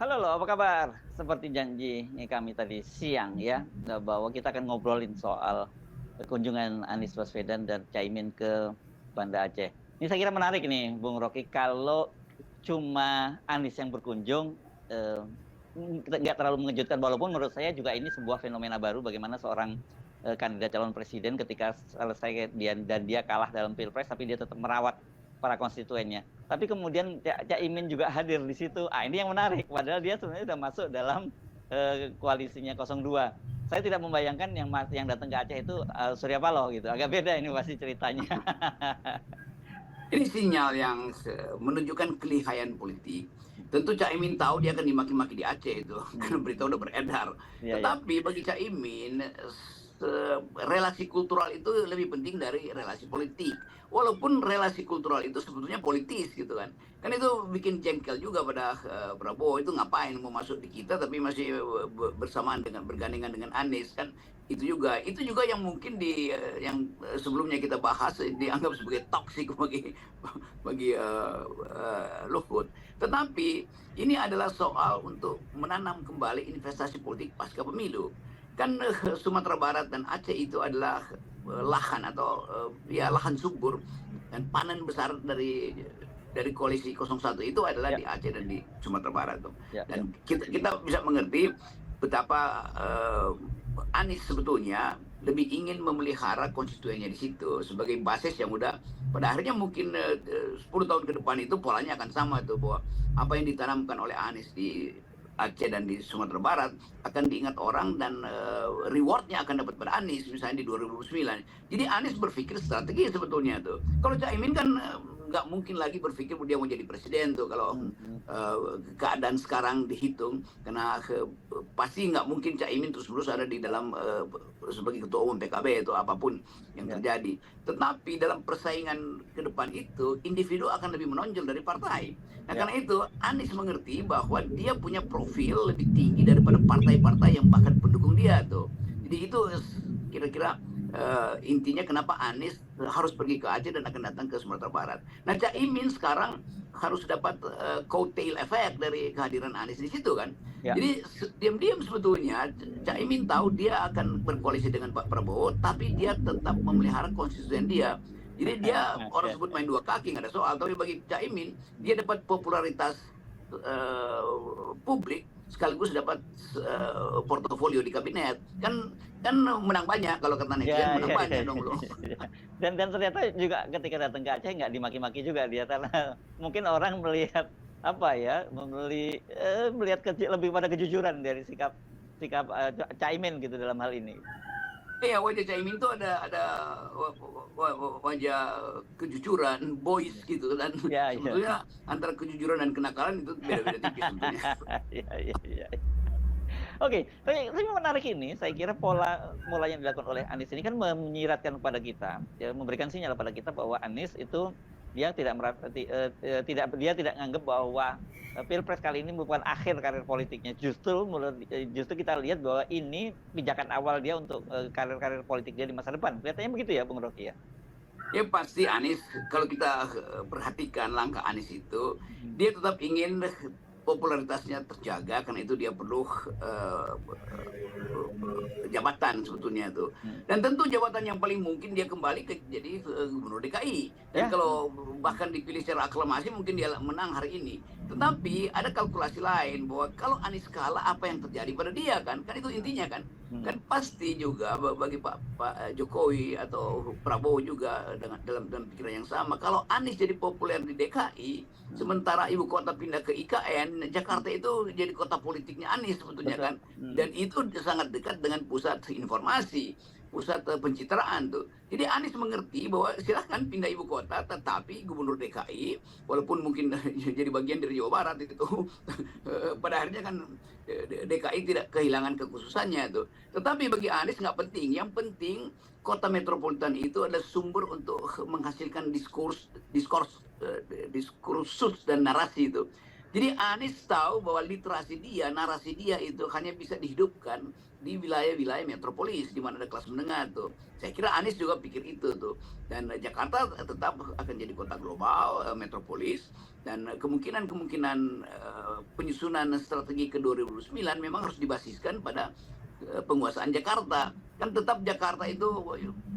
Halo loh, apa kabar? Seperti janji nih kami tadi siang ya, bahwa kita akan ngobrolin soal kunjungan Anies Baswedan dan Caimin ke Banda Aceh. Ini saya kira menarik nih, Bung Rocky. Kalau cuma Anies yang berkunjung, eh, nggak terlalu mengejutkan. Walaupun menurut saya juga ini sebuah fenomena baru, bagaimana seorang kandidat calon presiden ketika selesai dia kalah dalam pilpres, tapi dia tetap merawat para konstituennya. Tapi kemudian Cak Imin juga hadir di situ. Ah, ini yang menarik. Padahal dia sebenarnya sudah masuk dalam koalisinya 02. Saya tidak membayangkan yang datang ke Aceh itu Surya Paloh gitu. Agak beda ini pasti ceritanya. Ini sinyal yang menunjukkan kelihayan politik. Tentu Caimin tahu dia akan dimaki-maki di Aceh itu, karena berita udah beredar. Iya, ya. Tetapi bagi Caimin, relasi kultural itu lebih penting dari relasi politik. Walaupun relasi kultural itu sebetulnya politis gitu kan. Kan itu bikin jengkel juga pada Prabowo, itu ngapain mau masuk di kita tapi masih bersamaan dengan bergandengan dengan Anies kan. Itu juga yang mungkin yang sebelumnya kita bahas dianggap sebagai toksik bagi Luhut. Tetapi ini adalah soal untuk menanam kembali investasi politik pasca pemilu. Kan Sumatera Barat dan Aceh itu adalah lahan atau ya lahan subur, dan panen besar dari koalisi 01 itu adalah Ya, di Aceh dan di Sumatera Barat tuh. ya, ya. Dan kita bisa mengerti betapa Anies sebetulnya lebih ingin memelihara konstituennya di situ sebagai basis yang udah pada akhirnya mungkin 10 tahun ke depan itu polanya akan sama tuh, bahwa apa yang ditanamkan oleh Anies di Aceh dan di Sumatera Barat akan diingat orang, dan rewardnya akan dapat pada Anies misalnya di 2009. Jadi Anies berpikir strategi sebetulnya tuh. Kalau Caimin kan nggak mungkin lagi berpikir dia mau jadi presiden tuh kalau keadaan sekarang dihitung, karena pasti nggak mungkin Caimin terus-menerus ada di dalam sebagai ketua umum PKB atau apapun yang Ya. terjadi. Tetapi dalam persaingan ke depan itu individu akan lebih menonjol dari partai. Nah, Ya. karena itu Anies mengerti bahwa dia punya profil lebih tinggi daripada partai-partai yang bahkan pendukung dia tuh. Jadi itu kira-kira intinya kenapa Anies harus pergi ke Aceh dan akan datang ke Sumatera Barat. Nah, Caimin sekarang harus dapat coattail effect dari kehadiran Anies di situ kan. Ya. Jadi diam-diam sebetulnya Caimin tahu dia akan berkoalisi dengan Pak Prabowo, tapi dia tetap memelihara konstituen dia. Jadi dia orang Ya. sebut main dua kaki, nggak ada soal. Tapi bagi Caimin, dia dapat popularitas publik sekaligus dapat portofolio di kabinet. Kan menang banyak, kalau kata netizen Ya, menang ya, ya, banyak ya, dong lo. ya. Dan ternyata juga ketika datang ke Aceh nggak dimaki-maki juga dia, karena mungkin orang melihat apa ya, melihat lebih pada kejujuran dari sikap sikap Caimin gitu dalam hal ini. Iya, wajah Caimin tuh ada wajah kejujuran, boys gitu, dan Ya, ya. sebetulnya antara kejujuran dan kenakalan itu beda-beda tipis sebetulnya. Ya, ya, ya. Oke, tapi menarik ini, saya kira pola yang dilakukan oleh Anies ini kan menyiratkan kepada kita, ya, memberikan sinyal kepada kita bahwa Anies itu dia tidak tidak dia tidak menganggap bahwa Pilpres kali ini merupakan akhir karir politiknya. Justru kita lihat bahwa ini pijakan awal dia untuk karir-karir politik dia di masa depan. Kelihatannya begitu ya, Bung Rocky ya. Ya pasti Anies, kalau kita perhatikan langkah Anies itu, dia tetap ingin popularitasnya terjaga, karena itu dia perlu jabatan sebetulnya itu. Hmm. Dan tentu jabatan yang paling mungkin dia kembali ke jadi gubernur DKI. Dan Ya. kalau bahkan dipilih secara aklamasi mungkin dia menang hari ini. Tetapi ada kalkulasi lain bahwa kalau Anies kalah apa yang terjadi pada dia kan? Kan itu intinya kan. Hmm. Kan pasti juga bagi Pak Jokowi atau Prabowo juga dalam pikiran yang sama. Kalau Anies jadi populer di DKI, sementara ibu kota pindah ke IKN, Jakarta itu jadi kota politiknya Anies sebetulnya Betul. kan. Dan itu sangat dekat dengan pusat informasi, pusat pencitraan tuh. Jadi Anies mengerti bahwa silahkan pindah ibu kota, tetapi gubernur DKI, walaupun mungkin jadi bagian dari Jawa Barat itu, pada akhirnya kan DKI tidak kehilangan kekhususannya tuh. Tetapi bagi Anies nggak penting. Yang penting kota metropolitan itu adalah sumber untuk menghasilkan diskursus dan narasi itu. Jadi Anies tahu bahwa literasi dia, narasi dia itu hanya bisa dihidupkan di wilayah-wilayah metropolis di mana ada kelas menengah tuh. Saya kira Anies juga pikir itu tuh. Dan Jakarta tetap akan jadi kota global, metropolis, dan kemungkinan penyusunan strategi ke 2009 memang harus dibasiskan pada penguasaan Jakarta. Kan tetap Jakarta itu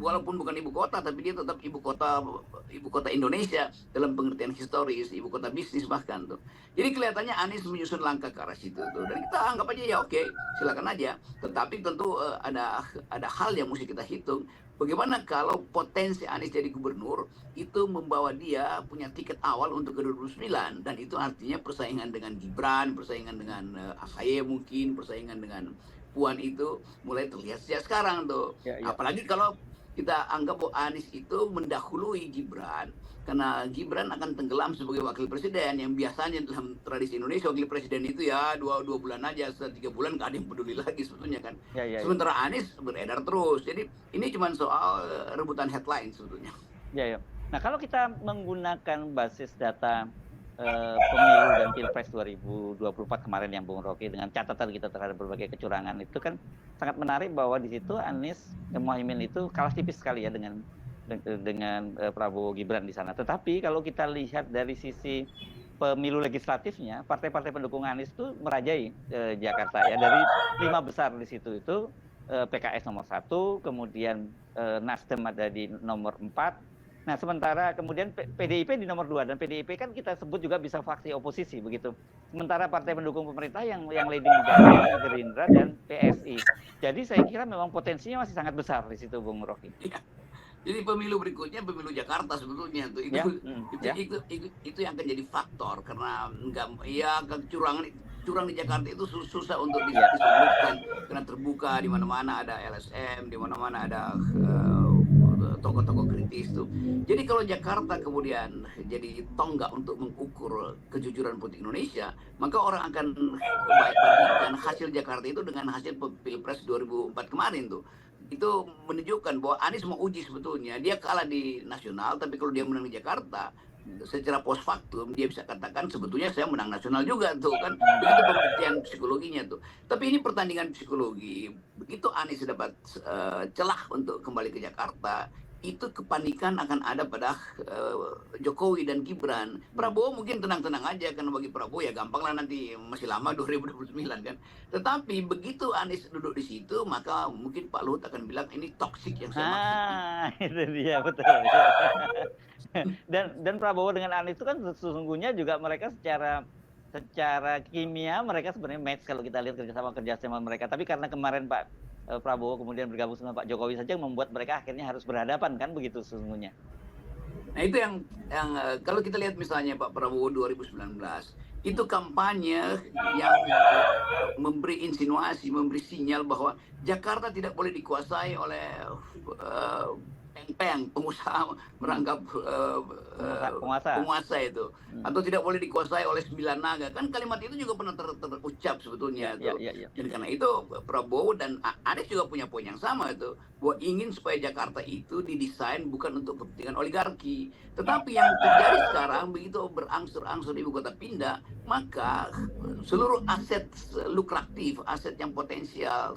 walaupun bukan ibu kota, tapi dia tetap ibu kota Indonesia dalam pengertian historis, ibu kota bisnis bahkan tuh. Jadi kelihatannya Anies menyusun langkah ke arah situ tuh. Dan kita anggap aja ya oke, silakan aja. Tetapi tentu ada hal yang mesti kita hitung. Bagaimana kalau potensi Anies jadi gubernur itu membawa dia punya tiket awal untuk ke 2009, dan itu artinya persaingan dengan Gibran, persaingan dengan AHY mungkin, persaingan dengan Puan itu mulai terlihat sejak sekarang tuh. Ya, ya. Apalagi kalau kita anggap bahwa Anies itu mendahului Gibran, karena Gibran akan tenggelam sebagai wakil presiden, yang biasanya dalam tradisi Indonesia wakil presiden itu ya dua bulan aja, setelah 3 bulan gak ada yang peduli lagi sebetulnya kan. Ya, ya, Sementara Anies beredar terus. Jadi ini cuma soal rebutan headline sebetulnya. Ya, ya. Nah, kalau kita menggunakan basis data pemilu dan Pilpres 2024 kemarin yang Bung Rocky, dengan catatan kita terhadap berbagai kecurangan, itu kan sangat menarik bahwa di situ Anies Mohaimin itu kalah tipis sekali ya dengan Prabowo Gibran di sana. Tetapi kalau kita lihat dari sisi pemilu legislatifnya, partai-partai pendukung Anies itu merajai Jakarta ya. Dari 5 besar di situ itu PKS nomor 1, kemudian Nasdem ada di nomor 4. Nah, sementara kemudian PDIP di nomor 2, dan PDIP kan kita sebut juga bisa faksi oposisi begitu. Sementara partai pendukung pemerintah yang leading di Jakarta, Gerindra dan PSI. Jadi saya kira memang potensinya masih sangat besar di situ, Bung Rocky. Ya. Jadi pemilu berikutnya pemilu Jakarta sebetulnya tuh itu yang akan jadi faktor, karena curang di Jakarta itu susah untuk disebutkan karena terbuka, di mana-mana ada LSM, di mana-mana ada tokoh-tokoh kritis tuh. Jadi kalau Jakarta kemudian jadi tonggak untuk mengukur kejujuran politik Indonesia, maka orang akan bandingkan hasil Jakarta itu dengan hasil Pilpres 2004 kemarin tuh. Itu menunjukkan bahwa Anies mau uji sebetulnya. Dia kalah di nasional, tapi kalau dia menang di Jakarta, secara post factum dia bisa katakan sebetulnya saya menang nasional juga tuh kan. Begitu pembuktian psikologinya tuh. Tapi ini pertandingan psikologi. Begitu Anies dapat celah untuk kembali ke Jakarta, itu kepanikan akan ada pada Jokowi dan Gibran. Prabowo mungkin tenang-tenang aja, karena bagi Prabowo ya gampang lah, nanti masih lama 2029 kan. Tetapi begitu Anies duduk di situ, maka mungkin Pak Luhut akan bilang ini toksik yang saya maksud. Itu dia, betul. Dan Prabowo dengan Anies itu kan sesungguhnya juga mereka secara kimia mereka sebenarnya match kalau kita lihat kerjasama mereka. Tapi karena kemarin Pak Prabowo kemudian bergabung dengan Pak Jokowi saja membuat mereka akhirnya harus berhadapan kan, begitu sesungguhnya. Nah itu yang kalau kita lihat misalnya Pak Prabowo 2019, itu kampanye yang memberi insinuasi, memberi sinyal bahwa Jakarta tidak boleh dikuasai oleh pengusaha merangkap penguasa itu, atau tidak boleh dikuasai oleh 9 naga. Kan kalimat itu juga pernah terucap sebetulnya itu. Dan karena itu Prabowo dan Anies juga punya poin yang sama itu, bahwa ingin supaya Jakarta itu didesain bukan untuk kepentingan oligarki. Tetapi yang terjadi sekarang, begitu berangsur-angsur ibu kota pindah, maka seluruh aset lukratif, aset yang potensial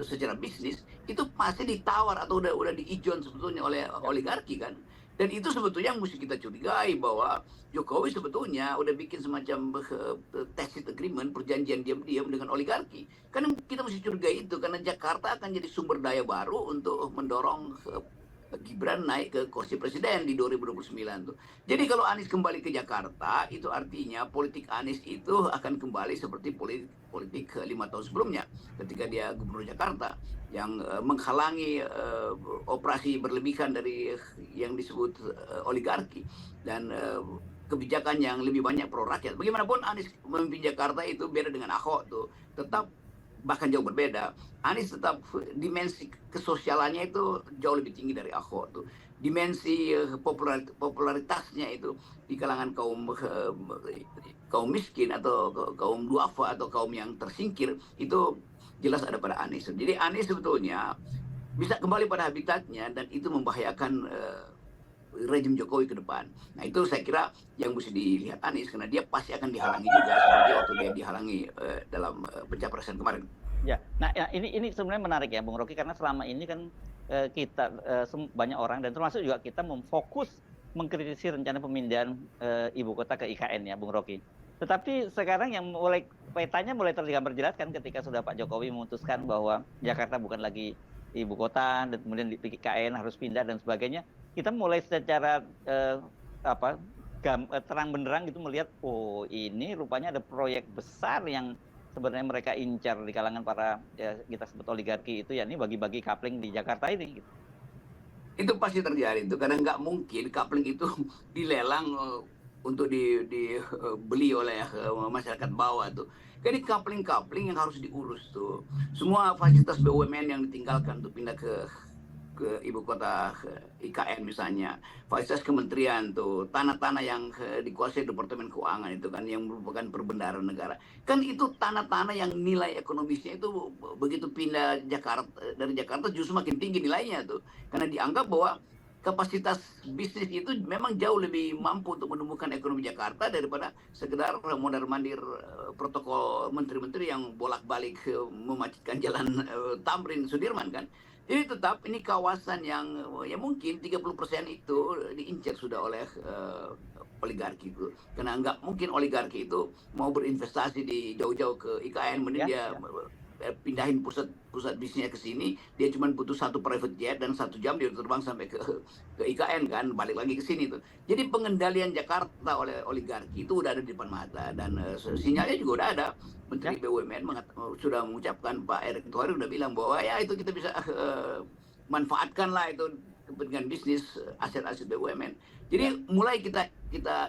secara bisnis itu pasti ditawar atau udah diijon sebetulnya oleh oligarki kan. Dan itu sebetulnya yang mesti kita curigai, bahwa Jokowi sebetulnya udah bikin semacam tacit agreement, perjanjian diam-diam dengan oligarki. Kan kita mesti curigai itu, karena Jakarta akan jadi sumber daya baru untuk mendorong Gibran naik ke kursi presiden di 2029 tuh. Jadi kalau Anies kembali ke Jakarta, itu artinya politik Anies itu akan kembali seperti politik 5 tahun sebelumnya ketika dia gubernur Jakarta, yang menghalangi operasi berlebihan dari yang disebut oligarki, dan kebijakan yang lebih banyak pro rakyat. Bagaimanapun Anies memimpin Jakarta itu beda dengan Ahok tuh, tetap bahkan jauh berbeda. Anies tetap dimensi kesosialannya itu jauh lebih tinggi dari Ahok tuh. Dimensi popularitasnya itu di kalangan kaum miskin atau kaum duafa atau kaum yang tersingkir itu jelas ada pada Anies. Jadi Anies sebetulnya bisa kembali pada habitatnya, dan itu membahayakan rejim Jokowi ke depan. Nah itu saya kira yang mesti dilihat Anies, karena dia pasti akan dihalangi juga seperti waktu dia dihalangi dalam pencapresan kemarin. Ya. Nah, ya, ini sebenarnya menarik ya, Bung Rocky, karena selama ini kan kita banyak orang dan termasuk juga kita memfokus mengkritisi rencana pemindahan ibu kota ke IKN ya, Bung Rocky. Tetapi sekarang yang petanya mulai tergambar jelas kan ketika sudah Pak Jokowi memutuskan bahwa Jakarta bukan lagi ibu kota dan kemudian di IKN harus pindah dan sebagainya. Kita mulai secara terang benderang gitu melihat, oh ini rupanya ada proyek besar yang sebenarnya mereka incar di kalangan para kita sebut oligarki itu, ya ini bagi-bagi coupling di Jakarta ini. Gitu. Itu pasti terjadi itu, karena nggak mungkin coupling itu dilelang untuk dibeli oleh masyarakat bawah tuh. Jadi coupling yang harus diurus tuh. Semua fasilitas BUMN yang ditinggalkan tuh pindah ke ibu kota IKN misalnya, fasilitas kementerian tuh, tanah-tanah yang dikuasai Departemen Keuangan itu kan yang merupakan perbendaharaan negara. Kan itu tanah-tanah yang nilai ekonomisnya itu begitu pindah dari Jakarta justru makin tinggi nilainya tuh. Karena dianggap bahwa kapasitas bisnis itu memang jauh lebih mampu untuk menumbuhkan ekonomi Jakarta daripada sekedar mondar-mandir protokol menteri-menteri yang bolak-balik memacetkan jalan Tamrin Sudirman kan. Jadi tetap ini kawasan yang ya mungkin 30% itu diincar sudah oleh oligarki itu. Karena nggak mungkin oligarki itu mau berinvestasi di jauh-jauh ke IKN, mending dia pindahin pusat bisnisnya ke sini, dia cuma butuh satu private jet dan 1 jam dia terbang sampai ke IKN kan, balik lagi ke sini tuh. Jadi pengendalian Jakarta oleh oligarki itu udah ada di depan mata dan sinyalnya juga udah ada. Menteri BUMN sudah mengucapkan, Pak Erick Thohir udah bilang bahwa ya itu kita bisa manfaatkan lah itu kepentingan bisnis aset-aset BUMN. Jadi mulai kita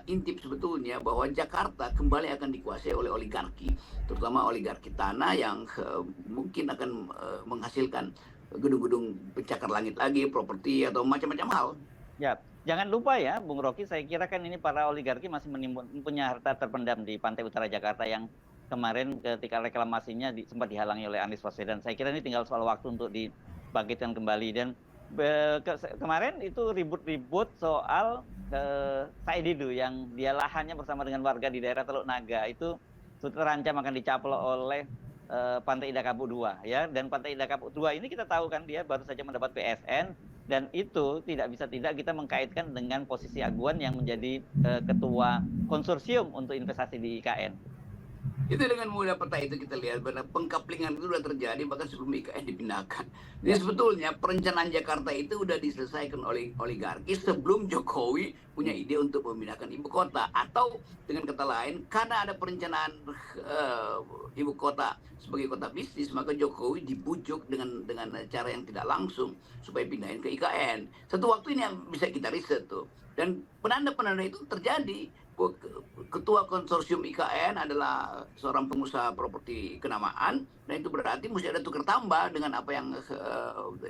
intip sebetulnya bahwa Jakarta kembali akan dikuasai oleh oligarki, terutama oligarki tanah yang mungkin akan menghasilkan gedung-gedung pencakar langit lagi, properti atau macam-macam hal. Ya, jangan lupa ya, Bung Rocky, saya kira kan ini para oligarki masih punya harta terpendam di pantai utara Jakarta yang kemarin ketika reklamasinya sempat dihalangi oleh Anies Baswedan. Saya kira ini tinggal soal waktu untuk dibangkitkan kembali. Dan kemarin itu ribut-ribut soal Said Didu yang dia lahannya bersama dengan warga di daerah Teluk Naga itu terancam akan dicaplok oleh Pantai Indah Kapuk 2 ya. Dan Pantai Indah Kapuk 2 ini kita tahu kan dia baru saja mendapat PSN dan itu tidak bisa tidak kita mengkaitkan dengan posisi Aguan yang menjadi ketua konsorsium untuk investasi di IKN. Itu dengan mudah peta itu kita lihat bahwa pengkaplingan itu sudah terjadi bahkan sebelum IKN dipindahkan. Jadi sebetulnya perencanaan Jakarta itu sudah diselesaikan oleh oligarki sebelum Jokowi punya ide untuk memindahkan ibu kota. Atau dengan kata lain, karena ada perencanaan ibu kota sebagai kota bisnis, maka Jokowi dibujuk dengan cara yang tidak langsung supaya pindahin ke IKN. Satu waktu ini yang bisa kita riset tuh. Dan penanda-penanda itu terjadi. Ketua konsorsium IKN adalah seorang pengusaha properti kenamaan, dan itu berarti mesti ada tukar tambah dengan apa yang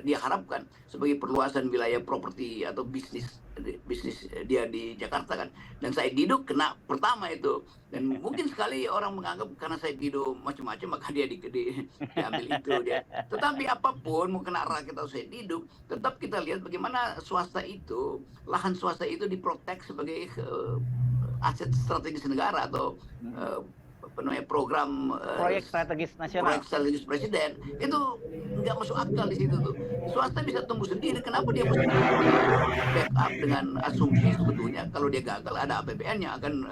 dia harapkan sebagai perluasan wilayah properti atau bisnis dia di Jakarta kan. Dan Said Didu kena pertama itu, dan mungkin sekali orang menganggap karena Said Didu macam-macam maka dia diambil itu dia. Tetapi apapun mau kena rakyat atau Said Didu, tetap kita lihat bagaimana lahan swasta itu diprotek sebagai aset strategis negara atau proyek strategis nasional, proyek strategis presiden. Itu nggak masuk akal di situ tuh. Swasta bisa tumbuh sendiri, kenapa dia mesti backup dengan asumsi sebetulnya kalau dia gagal ada APBN yang akan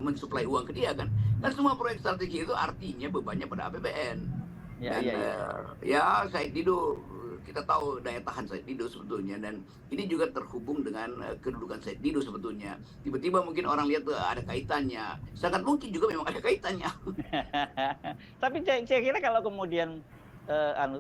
mensuplai uang ke dia kan. Dan semua proyek strategi itu artinya bebannya pada APBN. Ya Said Didu, kita tahu daya tahan Said Didu sebetulnya, dan ini juga terhubung dengan kedudukan Said Didu sebetulnya. Tiba-tiba mungkin orang lihat ada kaitannya, sangat mungkin juga memang ada kaitannya. Tapi saya kira kalau kemudian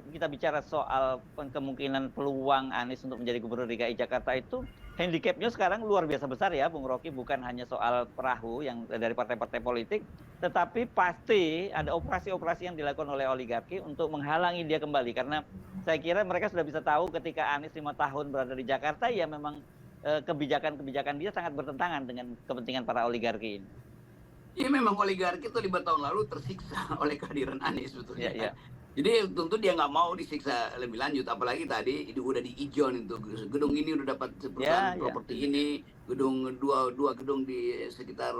kita bicara soal kemungkinan peluang Anies untuk menjadi gubernur DKI Jakarta itu handicapnya sekarang luar biasa besar ya, Bung Rocky. Bukan hanya soal perahu yang dari partai-partai politik, tetapi pasti ada operasi-operasi yang dilakukan oleh oligarki untuk menghalangi dia kembali. Karena saya kira mereka sudah bisa tahu ketika Anies 5 tahun berada di Jakarta, ya memang kebijakan-kebijakan dia sangat bertentangan dengan kepentingan para oligarki ini. Ya memang oligarki itu 5 tahun lalu tersiksa oleh kehadiran Anies sebetulnya. Jadi tentu dia nggak mau disiksa lebih lanjut, apalagi tadi itu udah diijon itu gedung ini udah dapat perusahaan Ya, ya. properti ini, gedung dua gedung di sekitar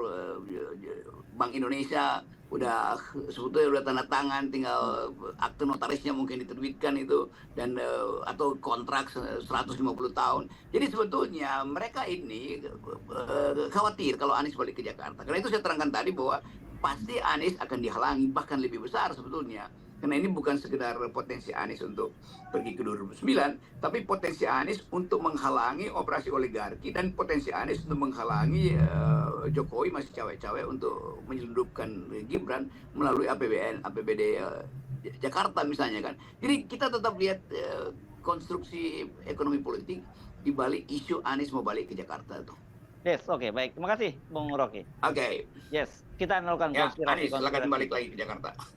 Bank Indonesia udah sebetulnya udah tanda tangan, tinggal akte notarisnya mungkin diterbitkan itu dan atau kontrak 150 tahun. Jadi sebetulnya mereka ini khawatir kalau Anies balik ke Jakarta. Karena itu saya terangkan tadi bahwa pasti Anies akan dihalangi bahkan lebih besar sebetulnya. Karena ini bukan sekedar potensi Anies untuk pergi ke 2009, tapi potensi Anies untuk menghalangi operasi oligarki dan potensi Anies untuk menghalangi Jokowi masih cawe-cawe untuk menyelundupkan Gibran melalui APBD Jakarta misalnya kan. Jadi kita tetap lihat konstruksi ekonomi politik di balik isu Anies mau balik ke Jakarta tuh. Yes, oke, baik. Terima kasih, Bung Rocky. Oke. Yes, kita melakukan Ya, konspirasi. Anies silakan balik lagi ke Jakarta.